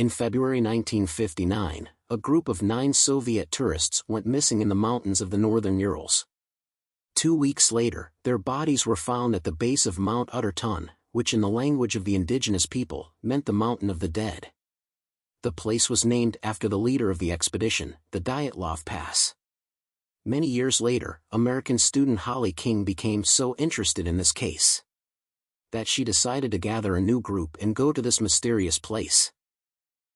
In February 1959, a group of 9 Soviet tourists went missing in the mountains of the northern Urals. 2 weeks later, their bodies were found at the base of Mount Utterton, which in the language of the indigenous people, meant the Mountain of the Dead. The place was named after the leader of the expedition, the Dyatlov Pass. Many years later, American student Holly King became so interested in this case that she decided to gather a new group and go to this mysterious place.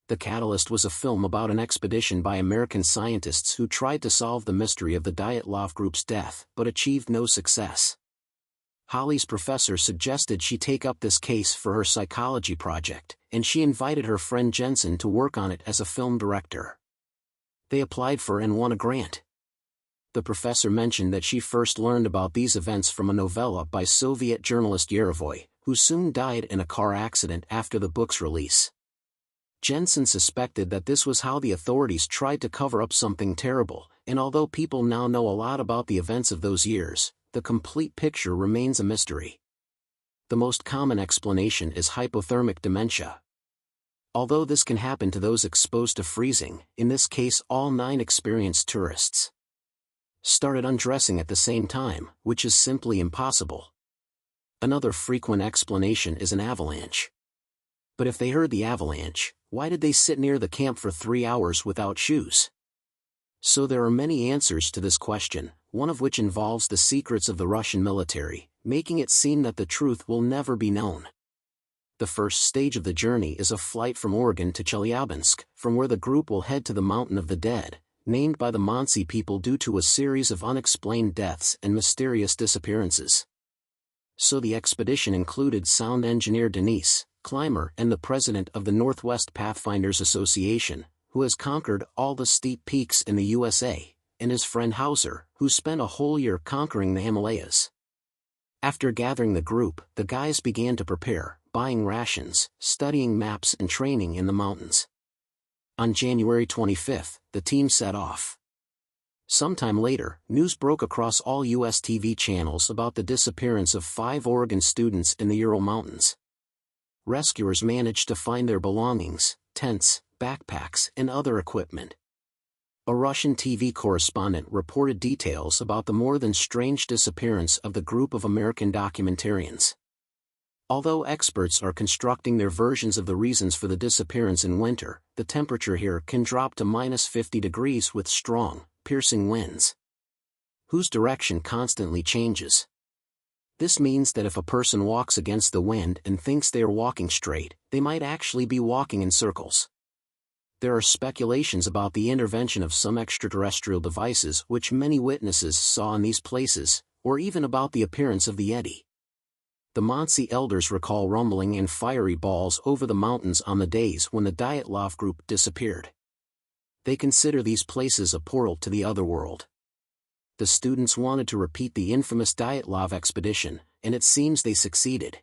The catalyst was a film about an expedition by American scientists who tried to solve the mystery of the Dyatlov group's death but achieved no success. Holly's professor suggested she take up this case for her psychology project, and she invited her friend Jensen to work on it as a film director. They applied for and won a grant. The professor mentioned that she first learned about these events from a novella by Soviet journalist Yarovoy, who soon died in a car accident after the book's release. Jensen suspected that this was how the authorities tried to cover up something terrible, and although people now know a lot about the events of those years, the complete picture remains a mystery. The most common explanation is hypothermic dementia. Although this can happen to those exposed to freezing, in this case all 9 experienced tourists started undressing at the same time, which is simply impossible. Another frequent explanation is an avalanche. But if they heard the avalanche, why did they sit near the camp for 3 hours without shoes? So there are many answers to this question, one of which involves the secrets of the Russian military, making it seem that the truth will never be known. The first stage of the journey is a flight from Oregon to Chelyabinsk, from where the group will head to the Mountain of the Dead, named by the Mansi people due to a series of unexplained deaths and mysterious disappearances. So the expedition included sound engineer Denise, climber and the president of the Northwest Pathfinders Association, who has conquered all the steep peaks in the USA, and his friend Hauser, who spent a whole year conquering the Himalayas. After gathering the group, the guys began to prepare, buying rations, studying maps and training in the mountains. On January 25, the team set off. Sometime later, news broke across all U.S. TV channels about the disappearance of 5 Oregon students in the Ural Mountains. Rescuers managed to find their belongings, tents, backpacks, and other equipment. A Russian TV correspondent reported details about the more than strange disappearance of the group of American documentarians. Although experts are constructing their versions of the reasons for the disappearance in winter, the temperature here can drop to -50 degrees with strong, piercing winds, whose direction constantly changes. This means that if a person walks against the wind and thinks they are walking straight, they might actually be walking in circles. There are speculations about the intervention of some extraterrestrial devices which many witnesses saw in these places, or even about the appearance of the Yeti. The Mansi elders recall rumbling and fiery balls over the mountains on the days when the Dyatlov group disappeared. They consider these places a portal to the other world. The students wanted to repeat the infamous Dyatlov expedition, and it seems they succeeded.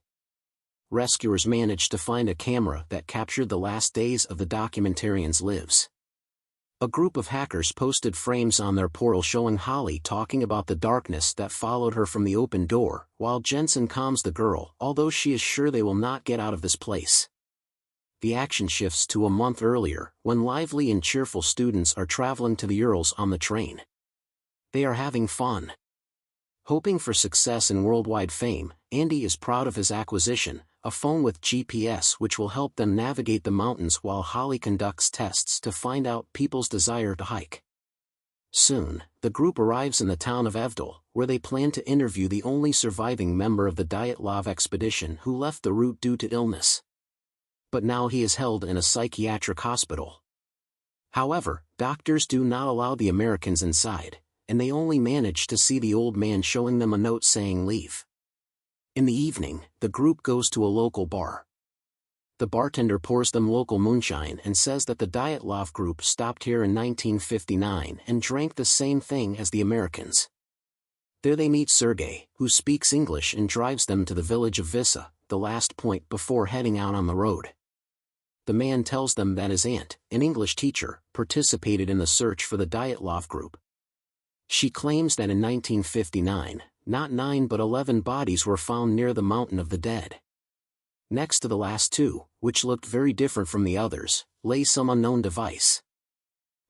Rescuers managed to find a camera that captured the last days of the documentarians' lives. A group of hackers posted frames on their portal showing Holly talking about the darkness that followed her from the open door, while Jensen calms the girl, although she is sure they will not get out of this place. The action shifts to a month earlier, when lively and cheerful students are traveling to the Urals on the train. They are having fun. Hoping for success and worldwide fame, Andy is proud of his acquisition, a phone with GPS which will help them navigate the mountains while Holly conducts tests to find out people's desire to hike. Soon, the group arrives in the town of Evdel, where they plan to interview the only surviving member of the Dyatlov expedition who left the route due to illness. But now he is held in a psychiatric hospital. However, doctors do not allow the Americans inside, and they only manage to see the old man showing them a note saying leave. In the evening, the group goes to a local bar. The bartender pours them local moonshine and says that the Dyatlov group stopped here in 1959 and drank the same thing as the Americans. There they meet Sergei, who speaks English and drives them to the village of Vissa, the last point before heading out on the road. The man tells them that his aunt, an English teacher, participated in the search for the Dyatlov group. She claims that in 1959, not 9 but 11 bodies were found near the Mountain of the Dead. Next to the last two, which looked very different from the others, lay some unknown device.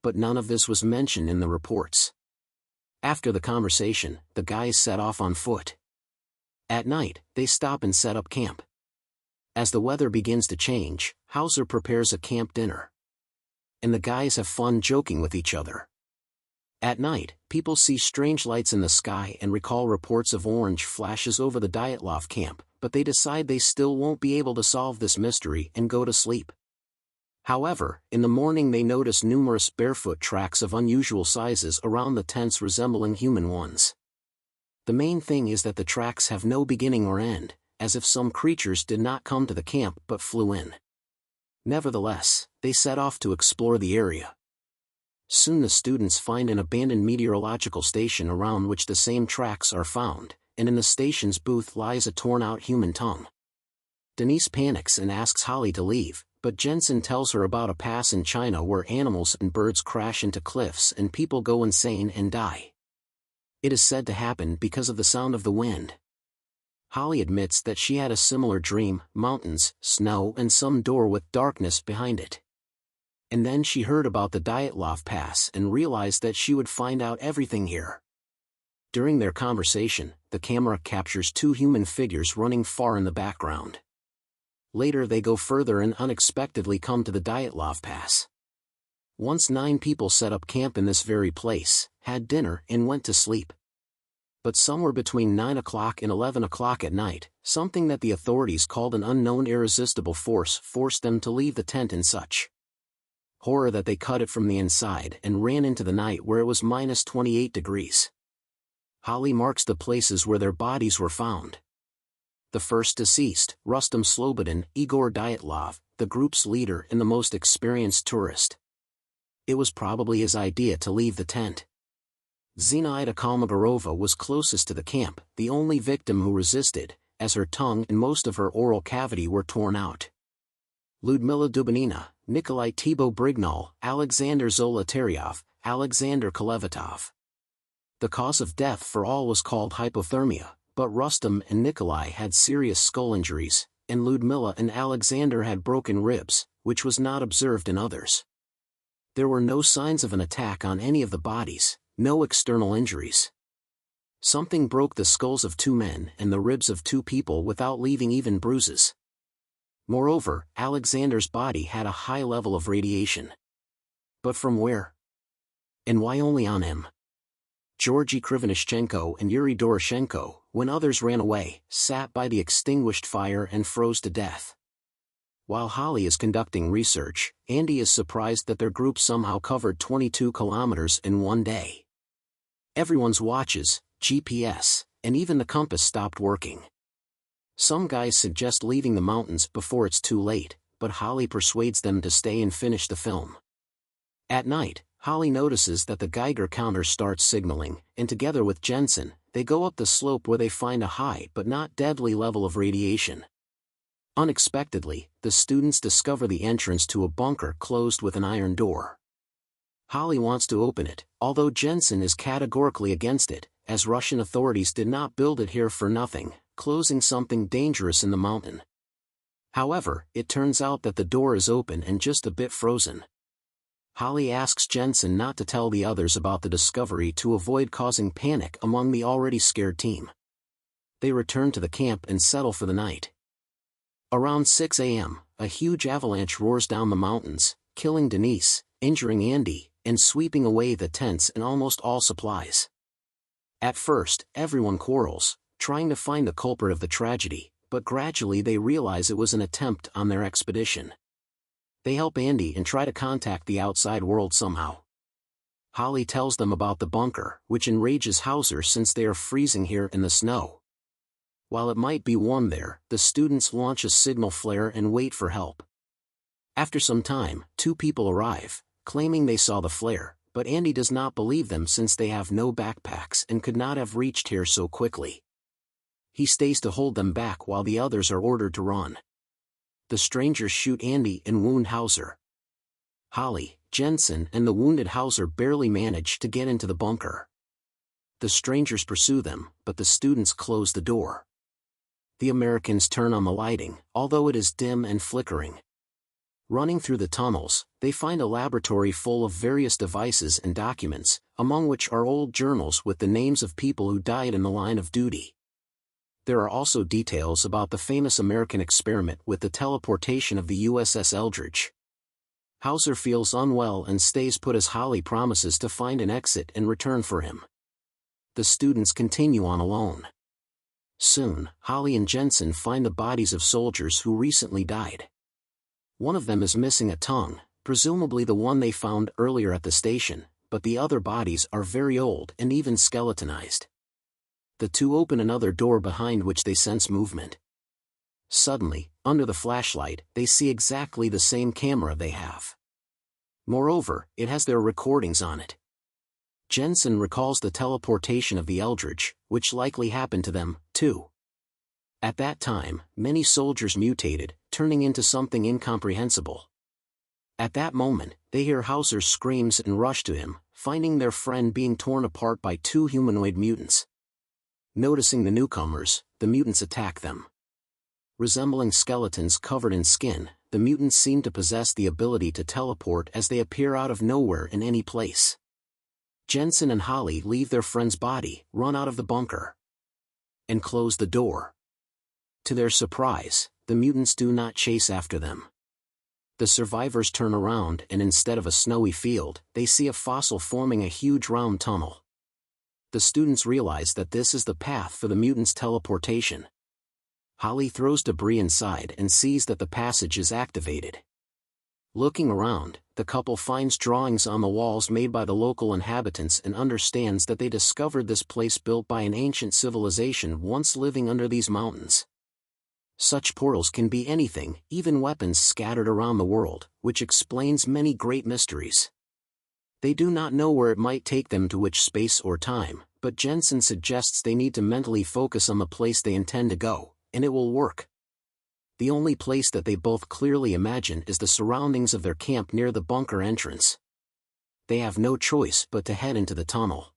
But none of this was mentioned in the reports. After the conversation, the guys set off on foot. At night, they stop and set up camp. As the weather begins to change, Hauser prepares a camp dinner. And the guys have fun joking with each other. At night, people see strange lights in the sky and recall reports of orange flashes over the Dyatlov camp, but they decide they still won't be able to solve this mystery and go to sleep. However, in the morning they notice numerous barefoot tracks of unusual sizes around the tents resembling human ones. The main thing is that the tracks have no beginning or end, as if some creatures did not come to the camp but flew in. Nevertheless, they set off to explore the area. Soon the students find an abandoned meteorological station around which the same tracks are found, and in the station's booth lies a torn-out human tongue. Denise panics and asks Holly to leave, but Jensen tells her about a pass in China where animals and birds crash into cliffs and people go insane and die. It is said to happen because of the sound of the wind. Holly admits that she had a similar dream: mountains, snow, and some door with darkness behind it. And then she heard about the Dyatlov Pass and realized that she would find out everything here. During their conversation, the camera captures two human figures running far in the background. Later they go further and unexpectedly come to the Dyatlov Pass. Once 9 people set up camp in this very place, had dinner, and went to sleep. But somewhere between 9 o'clock and 11 o'clock at night, something that the authorities called an unknown irresistible force forced them to leave the tent in such horror that they cut it from the inside and ran into the night where it was minus 28 degrees. Holly marks the places where their bodies were found. The first deceased, Rustam Slobodin, Igor Dyatlov, the group's leader and the most experienced tourist. It was probably his idea to leave the tent. Zinaida Kolmogorova was closest to the camp, the only victim who resisted, as her tongue and most of her oral cavity were torn out. Ludmila Dubinina, Nikolai Thibaut Brignol, Alexander Zolotaryov, Alexander Kolevatov. The cause of death for all was called hypothermia, but Rustam and Nikolai had serious skull injuries, and Ludmila and Alexander had broken ribs, which was not observed in others. There were no signs of an attack on any of the bodies, no external injuries. Something broke the skulls of 2 men and the ribs of 2 people without leaving even bruises. Moreover, Alexander's body had a high level of radiation. But from where? And why only on him? Georgy Krivonushchenko and Yuri Doroshenko, when others ran away, sat by the extinguished fire and froze to death. While Holly is conducting research, Andy is surprised that their group somehow covered 22 kilometers in one day. Everyone's watches, GPS, and even the compass stopped working. Some guys suggest leaving the mountains before it's too late, but Holly persuades them to stay and finish the film. At night, Holly notices that the Geiger counter starts signaling, and together with Jensen, they go up the slope where they find a high but not deadly level of radiation. Unexpectedly, the students discover the entrance to a bunker closed with an iron door. Holly wants to open it, although Jensen is categorically against it, as Russian authorities did not build it here for nothing, closing something dangerous in the mountain. However, it turns out that the door is open and just a bit frozen. Holly asks Jensen not to tell the others about the discovery to avoid causing panic among the already scared team. They return to the camp and settle for the night. Around 6 a.m., a huge avalanche roars down the mountains, killing Denise, injuring Andy, and sweeping away the tents and almost all supplies. At first, everyone quarrels, trying to find the culprit of the tragedy, but gradually they realize it was an attempt on their expedition. They help Andy and try to contact the outside world somehow. Holly tells them about the bunker, which enrages Hauser since they are freezing here in the snow. While it might be warm there, the students launch a signal flare and wait for help. After some time, 2 people arrive, claiming they saw the flare, but Andy does not believe them since they have no backpacks and could not have reached here so quickly. He stays to hold them back while the others are ordered to run. The strangers shoot Andy and wound Hauser. Holly, Jensen and the wounded Hauser barely manage to get into the bunker. The strangers pursue them, but the students close the door. the Americans turn on the lighting, although it is dim and flickering. Running through the tunnels, they find a laboratory full of various devices and documents, among which are old journals with the names of people who died in the line of duty. There are also details about the famous American experiment with the teleportation of the USS Eldridge. Hauser feels unwell and stays put as Holly promises to find an exit and return for him. The students continue on alone. Soon, Holly and Jensen find the bodies of soldiers who recently died. One of them is missing a tongue, presumably the one they found earlier at the station, but the other bodies are very old and even skeletonized. The two open another door behind which they sense movement. Suddenly, under the flashlight, they see exactly the same camera they have. Moreover, it has their recordings on it. Jensen recalls the teleportation of the Eldridge, which likely happened to them, too. At that time, many soldiers mutated, turning into something incomprehensible. At that moment, they hear Hauser's screams and rush to him, finding their friend being torn apart by two humanoid mutants. Noticing the newcomers, the mutants attack them. Resembling skeletons covered in skin, the mutants seem to possess the ability to teleport as they appear out of nowhere in any place. Jensen and Holly leave their friend's body, run out of the bunker, and close the door. To their surprise, the mutants do not chase after them. The survivors turn around and instead of a snowy field, they see a fossil forming a huge round tunnel. The students realize that this is the path for the mutants' teleportation. Holly throws debris inside and sees that the passage is activated. Looking around, the couple finds drawings on the walls made by the local inhabitants and understands that they discovered this place built by an ancient civilization once living under these mountains. Such portals can be anything, even weapons scattered around the world, which explains many great mysteries. They do not know where it might take them to which space or time, but Jensen suggests they need to mentally focus on the place they intend to go, and it will work. The only place that they both clearly imagine is the surroundings of their camp near the bunker entrance. They have no choice but to head into the tunnel.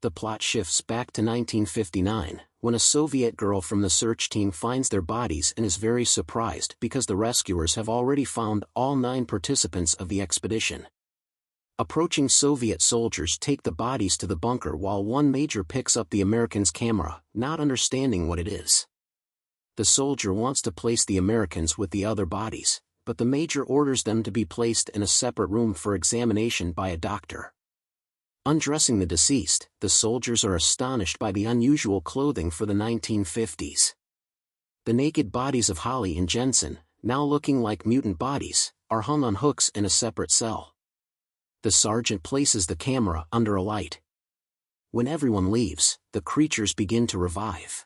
The plot shifts back to 1959, when a Soviet girl from the search team finds their bodies and is very surprised because the rescuers have already found all 9 participants of the expedition. Approaching Soviet soldiers take the bodies to the bunker while one major picks up the Americans' camera, not understanding what it is. The soldier wants to place the Americans with the other bodies, but the major orders them to be placed in a separate room for examination by a doctor. Undressing the deceased, the soldiers are astonished by the unusual clothing for the 1950s. The naked bodies of Holly and Jensen, now looking like mutant bodies, are hung on hooks in a separate cell. The sergeant places the camera under a light. When everyone leaves, the creatures begin to revive.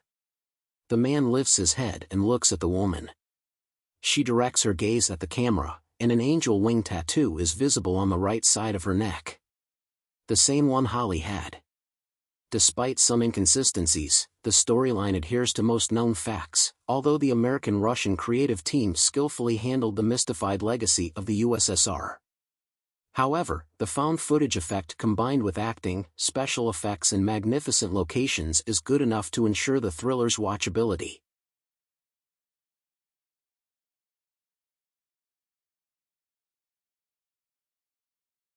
The man lifts his head and looks at the woman. She directs her gaze at the camera, and an angel wing tattoo is visible on the right side of her neck. The same one Holly had. Despite some inconsistencies, the storyline adheres to most known facts, although the American-Russian creative team skillfully handled the mystified legacy of the USSR. However, the found footage effect combined with acting, special effects and magnificent locations is good enough to ensure the thriller's watchability.